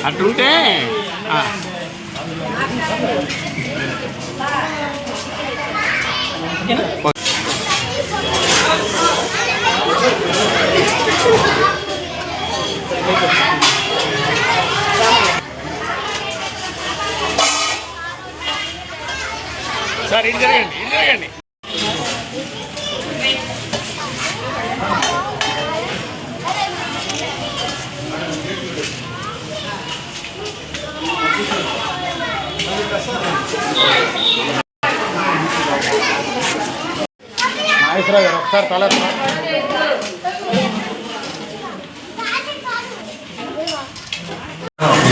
అట్టుంటే sir ఇటు జరగండి, ఇటు జరగండి. నాగేశ్వరరావు గారు ఒకసారి తల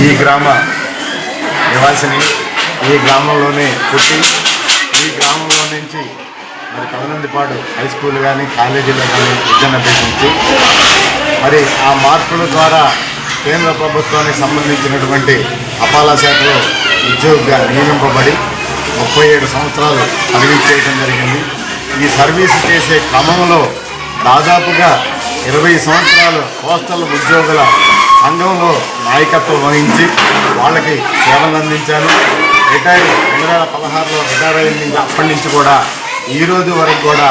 ఈ గ్రామ నివాసిని, ఈ గ్రామంలోనే పుట్టి ఈ గ్రామంలో నుంచి మరి కదనందిపాడు హై స్కూల్ కానీ కాలేజీలో కానీ విద్యను అభ్యసించి మరి ఆ మార్పుల ద్వారా కేంద్ర ప్రభుత్వానికి సంబంధించినటువంటి అపాలా శాఖలో ఉద్యోగిగా నియమింపబడి 37 సంవత్సరాలు సర్వీస్ చేయడం జరిగింది. ఈ సర్వీసు చేసే క్రమంలో దాదాపుగా 20 సంవత్సరాలు పోస్టల్ ఉద్యోగుల సంఘంలో నాయకత్వం వహించి వాళ్ళకి సేవలు అందించాను. 2016లో రిటైర్ అయిన అప్పటి నుంచి కూడా ఈరోజు వరకు కూడా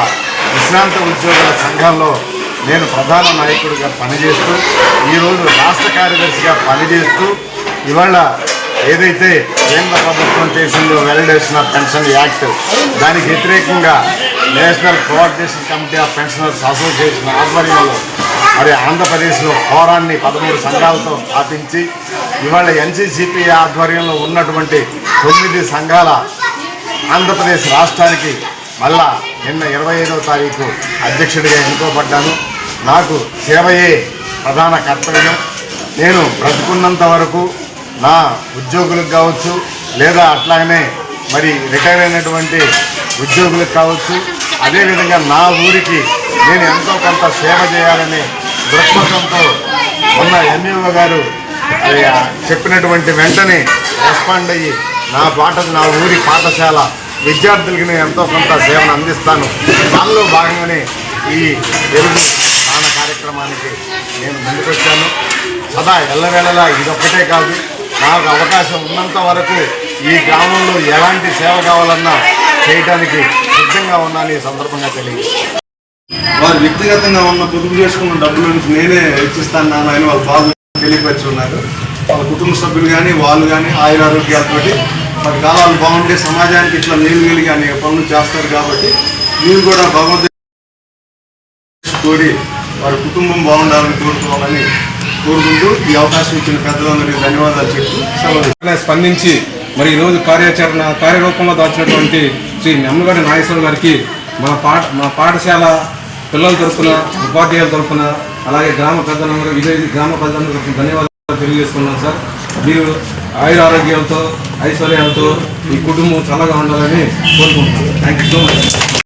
విశ్రాంత ఉద్యోగుల సంఘంలో నేను ప్రధాన నాయకుడిగా పనిచేస్తూ ఈరోజు రాష్ట్ర కార్యదర్శిగా పనిచేస్తూ ఇవాళ ఏదైతే కేంద్ర ప్రభుత్వం చేసిందో వాలిడేషన్ ఆఫ్ పెన్షన్ యాక్ట్ దానికి వ్యతిరేకంగా national coordination committee of pensioners association ఆధ్వర్యంలో మరి ఆంధ్రప్రదేశ్లో ఫోరాన్ని 13 సంఘాలతో స్థాపించి ఇవాళ ఎన్సీసీపీ ఆధ్వర్యంలో ఉన్నటువంటి 9 సంఘాల ఆంధ్రప్రదేశ్ రాష్ట్రానికి మళ్ళా నిన్న 25వ తారీఖు అధ్యక్షుడిగా ఎన్నుకోబడ్డాను. నాకు సేవయే ప్రధాన కర్తవ్యం. నేను బ్రతుకున్నంత వరకు నా ఉద్యోగులకు కావచ్చు లేదా అట్లాగనే మరి రిటైర్ అయినటువంటి ఉద్యోగులకు కావచ్చు అదేవిధంగా నా ఊరికి నేను ఎంతో కొంత సేవ చేయాలనే దృక్పథంతో ఉన్న ఎంఈఓ గారు చెప్పినటువంటి వెంటనే రెస్పాండ్ అయ్యి నా ఊరి పాఠశాల విద్యార్థులకి నేను ఎంతో కొంత సేవను అందిస్తాను. దానిలో భాగంగానే ఈ తెలుగు దాన కార్యక్రమానికి నేను ముందుకొచ్చాను. సదా ఎల్లవేళలా ఇదొక్కటే కాదు, నాకు అవకాశం ఉన్నంత వరకు ఈ గ్రామంలో ఎలాంటి సేవ కావాలన్నా చేయడానికి సిద్ధంగా ఉన్నాను ఈ సందర్భంగా తెలియజేస్తాను. వారు వ్యక్తిగతంగా ఉన్న పొదుపు చేసుకున్న డబ్బుల నుంచి నేనే ఇచ్చిస్తాను నాన్న అని వాళ్ళ బాధ తెలియపరిచి ఉన్నారు. వాళ్ళ కుటుంబ సభ్యులు కానీ వాళ్ళు కానీ ఆయురారోగ్యాలతో వారి కాలాలు బాగుంటే సమాజానికి ఇట్లా నీళ్ళు కలిగి అనేక పనులు చేస్తారు. కాబట్టి మీరు కూడా భగవంతుడు కోరి వారి కుటుంబం బాగుండాలని కోరుకోవాలని కోరుకుంటూ ఈ అవకాశం ఇచ్చిన పెద్దలందరికీ ధన్యవాదాలు చెప్తూ స్పందించి మరి ఈరోజు కార్యరూపంలో దాచినటువంటి శ్రీ నిమ్మగడ్డ నాగేశ్వరరావు గారికి మా పాఠశాల పిల్లల తరఫున ఉపాధ్యాయుల తరఫున అలాగే గ్రామ పెద్దలందరూ గ్రామ పెద్దలందరూ ధన్యవాదాలు తెలియజేసుకున్నాను సార్. మీరు ఆయురారోగ్యాలతో ఐశ్వర్యాలతో ఈ కుటుంబం చల్లగా ఉండాలని కోరుకుంటున్నాను. Thank you so much.